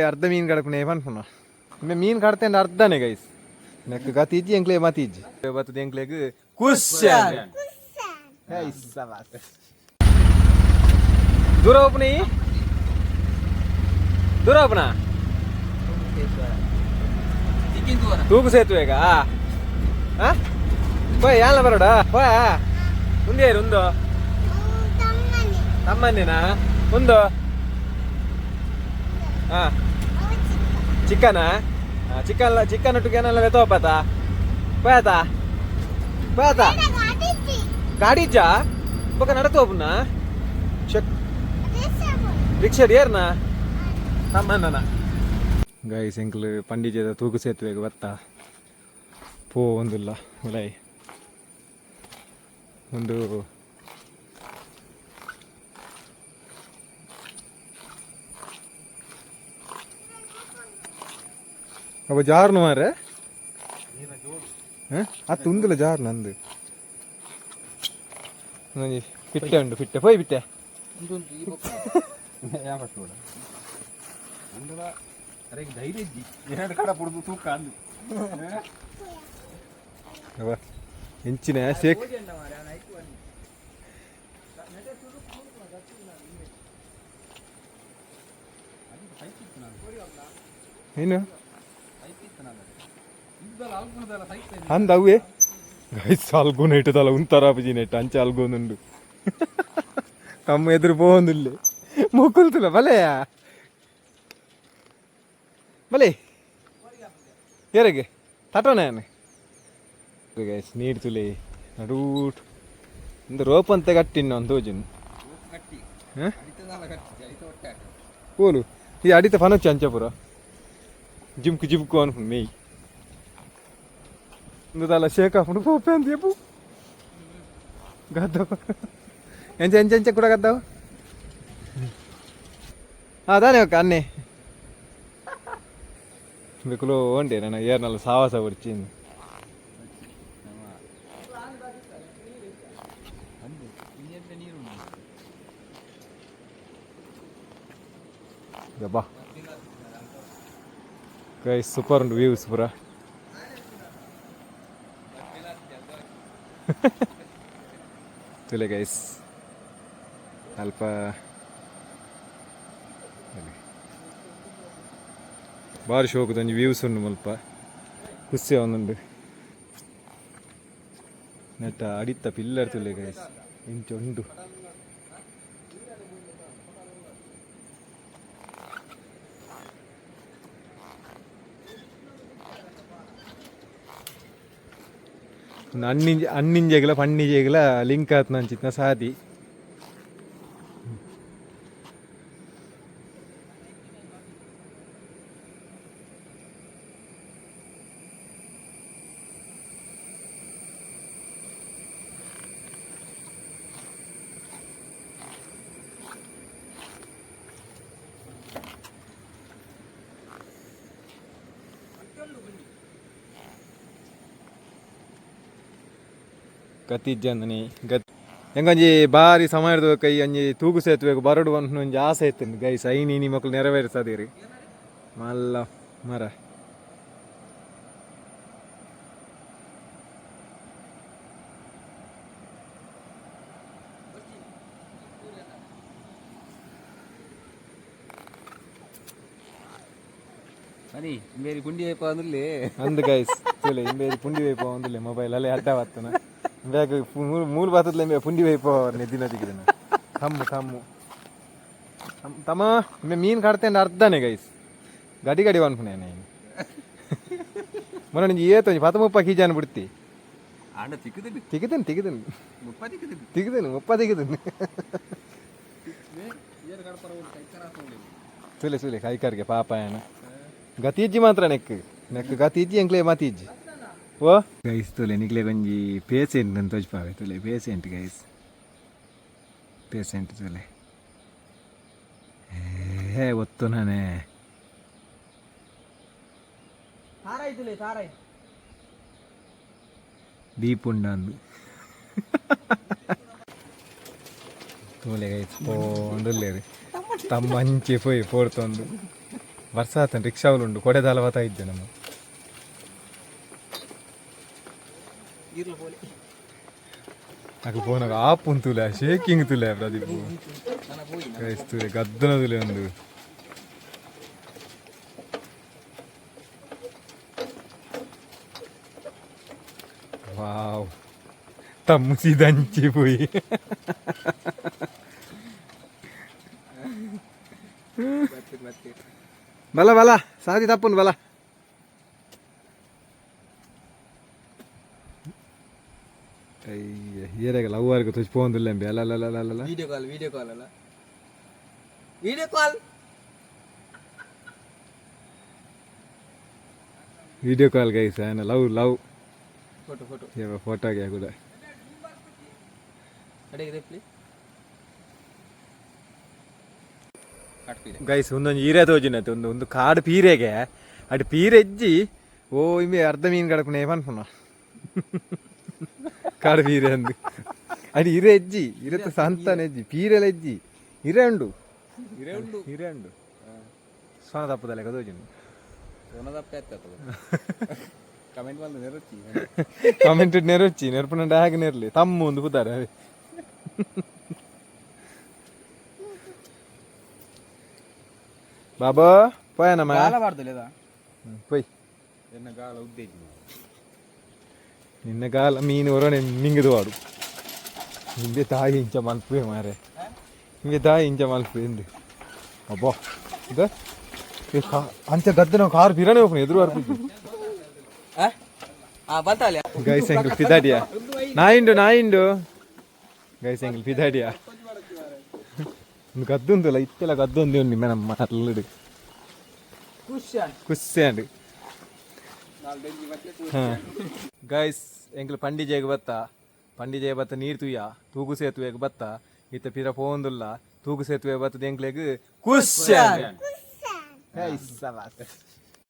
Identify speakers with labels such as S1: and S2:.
S1: ಅರ್ಧ ಮೀನು ಕಡಪಣೆ ಪನ್ಪುನ ಇಮ್ಮೆ ಮೀನು ಕಡತೆ ಅರ್ಧನೇ ಗೈಸ್ ನೆಕ್ ಗತಿಜ್ಜಿ ಎಂಕ್ಲೆ ಮತಿಜ್ಜಿ ಬತ್ತದ ಎಂಕ್ಲೆಗ್ ಕುಶ್ಶನ್ ದೂರ ಹೋಗ್ನಿ ದೂರ ಹೋಗ್ನ ತೂಗು ಸೇತುವೆಗ పోయ్ యాళ్ళ బరోడా పోయా ఉంది ఉందో తమ్మన్నినా ఉందో చికెనా చికెన్ టుకెనಲ್ಲ వెతోపత పోయాతా పోయాతా ಗಾಡಿಜ್ಜಾ ಬೊಕ ನಡತೋಪುನ ರಿಕ್ಷಾ ಏರ್ನಾ ತಮ್ಮನ್ನ ಗೈಸ್ ಎಂಕ್ಲು ಪಂಡಿಜದ ತೂಗು ಸೇತುವೆಗೆ ಬರ್ತಾ ಪೋ ಒಂದಿಲ್ಲ ಉಲೈ ಒಂದು ಅವ ಜಾರ್ನು ಮಾರೆ ಅತ್ತು ಉಂದಿಲ್ಲ ಜಾರ್ ನಂದು ಪಿಟ್ಟೆ ಉಂಡು ಪಿಟ್ಟೆ ಪೋಯ್ ಪಿಟ್ಟೆ ಹೆಂಚಿನ ಶೇಕ್ ಏನು ಅಂದ ಅವೇ ಗೈಸ್ ಅಲ್ಗೋನ ಇಟ್ಟದಲ್ಲ ಉಂತಾರ ಬಜಿ ನೆಟ್ ಅಂಚೆ ಅಲ್ಗೋನುಂಡು ಕಮ್ಮ ಎದುರು పోందులే మొక్కులుతుల భలేయా భలే ఎరగే తటోనే ಗೈಸ್ ನೀರು ತುಲೆ ನಡೂಟ್ ಒಂದು ರೋಪ್ ಅಂತ ಕಟ್ಟಿನ ಒಂದು ತೋಜನ್ ಪೋಲು ಈ ಅಡಿತ ಫನಚ್ಚು ಅಂಚಪುರ ಜಿಮ್ಕು ಜಿಮ್ಕು ಅನ್ಕೊಂಡು ಮೇಯ್ ಒಂದು ತಲ ಶೇಕ್ ಹಾಕೊಂಡು ಪೋಪೆ ಅಂತ చెప్పు ಗದ್ದವ ಎಂಚ ಎಂಚ ಎಂಚ ಕೂಡ ಗದ್ದವ ಅದಾನೆ ಒಕ್ಕ ಅನ್ನೆ ಬೇಕುಲು ಒಂಡೆ ನನ್ನ ಏರ್ನಲ್ಲ ಸಾವಾಸ ಬರ್ಚಿಂದು ಬಾ ಗೈಸ್ ಸೂಪರ್ ಉಂಟು ವ್ಯೂಸ್ ಪೂರ ತುಲೆ ಗೈಸ್ ಅಲ್ಪ ಭಾರಿ ಶೋಕದ ಒಂಜಿ ವ್ಯೂಸ್ ಉಂಡು ಮಲ್ಪ ಖುಷಿ ಒಂದುಂಡು ನೆಟ್ಟ ಅಡಿತ್ತ ಪಿಲ್ಲರ್ ತುಲೆ ಗೈಸ್ ಇಂಚ ಉಂಡು ಅನ್ನಿಂಜೆಗಳ ಪಣ್ಣಿಜೆಗಳ ಲಿಂಕ್ ಆತ್ ನಂಚಿತ್ನ ಸಾದಿ ಗತಿಜ್ಜಂದನಿ ಹೆಂಗಂಜಿ ಭಾರಿ ಸಮಯದ ಕೈ ಅಂಜಿ ತೂಗು ಸೇತುವೆಗೆ ಬರಡು ಅಂತ ಒಂಜಿ ಆಸೆ ಇತ್ತು ಗೈಸ್ ಐನಿ ಮಕ್ಕಳು ನೆರವೇರಿಸದಿರಿ ಮಲ್ಲ ಮರ ಅಂದ್ ಗೈಸ್ ಇಂಬೇರಿ ಪುಂಡಿ ವೈಪ ಒಂದಿಲ್ಲ ಮೊಬೈಲ್ ಅಲ್ಲೇ ಅಡ್ಡ ಬರ್ತನ ಬ್ಯಾಗ್ ಮೂಲ ಬಾತದ್ಲೆ ಪುಂಡಿ ವೈಪ ದಿನ ತೆಗಿದನ ಕಮ್ಮು ಕಮ್ಮು ತಮ್ಮ ಮೀನು ಕಡ್ತೆ ಅರ್ಧನೇ ಗೈಸ್ ಗಡಿ ಗಡಿ ಅನ್ಪುನೆ ಮೊನ್ನೆ ನಿಂಗೆ ಏತು 13 ಕೆಜಿ ಬಿಡ್ತಿ ತೆಗಿದನು ಸುಲೆ ಕೈಕಾರ್ಗೆ ಪಾಪ ಏನ ಗತಿಜ್ಜಿ ಮಾತ್ರ ನೆಕ್ ಗತಿಜ್ಜಿ ಎಂಕ್ಲೆ ಮತಿಜ್ಜಿ ಓ ಗೈಸ್ ತುಲೆ ನಿಕ್ಲೆ ಕೊಂಜಿ ಪೇಸೆಂಟ್ ಅಂತ ತೋಜ್ಪಾವೆ ತುಲೆ ಪೇಸೆಂಟ್ ಗೈಸ್ ಪೇಸೆಂಟ್ ತುಲೆ ಹೇ ಒತ್ತು ನಾನೇ ದೀಪುಂಡಂದು ತೋಲೆ ಗೈಸ್ ಪೋಂಡುಲ್ಲೇರಿ ತಮ್ಮ ಅಂಚೆ ಪೋಯಿ ಪೋಡ್ತೊಂದು ವರ್ಷ ಆತನ ರಿಕ್ಷಾವಲುಂಡು ಕೊಡೆ ದಾಲವತ ಇದ್ದೆ ನಮ್ಮ నాకు పోనకు ఆపు తులే షేకింగ్ తులే ప్రదీప్ తులే గద్దన తులే ఉంది వావ్ తమ్ముసి దంచిపోయి బల బల సాది తప్పును బల ಹೀರೆಗೆ ಲವ್ ಆರ್ಗ ತುಚ್ಚಿಪೋಂದಿಲ್ಲ ಎಂಬಿ ಅಲ್ಲ
S2: ವಿಡಿಯೋ ಕಾಲ್ ಅಲ್ಲ video call
S1: video call guys है ना लव
S2: फोटो
S1: ये फोटो गया ಕೂಡ
S2: ಅಡೆಗೆ ಪ್ಲೀಸ್
S1: ಗೈಸ್ ಒಂದೊಂದು ಹೀರೆ ತೋಜಿನತ್ತೆ ಒಂದು ಕಾಡು ಪೀರೆಗೆ ಅಡಿ ಪೀರೆ ಎಜ್ಜಿ ಓ ಇಮ್ಮೆ ಅರ್ಧ ಮೀನು ಕಡಪನೆ ಪನ್ಪುನ ಕಾಡು ಪೀರೆ ಅಂದು ಅಡಿ ಹಿರೆ ಎಜ್ಜಿ ಇರತ್ತ ಸಂತಾನ ಎಜ್ಜಿ ಪೀರೆಲ ಎಜ್ಜಿ ಹಿರೆ ಉಂಡು ಸೋನ ತಪ್ಪದಲ್ಲ ಕದೋಜಿನ ಕಮೆಂಟ್ ನೆರೊಚ್ಚಿ ನೆರಪುನಂಡ ಹಾಗೆ ನೆರಲಿ ತಮ್ಮ ಒಂದು ಕುತಾರೆ బాబా పోయానమ్మా పోయి నిన్న గాల మీన్ ఒరనే మింగదు వాడు ఇందే తాయి ఇంచ మల్పే మారే ఇందే తాయి ఇంచ మల్పేంది అబ్బా ఇదా అంత గద్దన కారు పిరనే ఓపెన్ ఎదురు వరకు గైస్ ఎంగిల్ పిదాడియా నాయిండు గైస్ ఎంగిల్ పిదాడియా గద్దు ఉందిలా ఇత్తెలా గద్దు ఉంది ఉంది మనం మాట్లాడు ಕುಸ್ಸಂಡು ಗೈಸ್ ಎಂಕ್ಲು ಪಂಡಿಜೆಗ್ ಬತ್ತ ನೀರು ತುಯ್ಯ ತೂಗು ಸೇತುವೆಗೆ ಬತ್ತ ಇತ್ತ ಪಿರ ಪೋಂದುಲ್ಲ ತೂಗು ಸೇತುವೆ ಬತ್ತದ ಎಂಕ್ಲೆಗ್ ಕುಸ್ಸಂಡು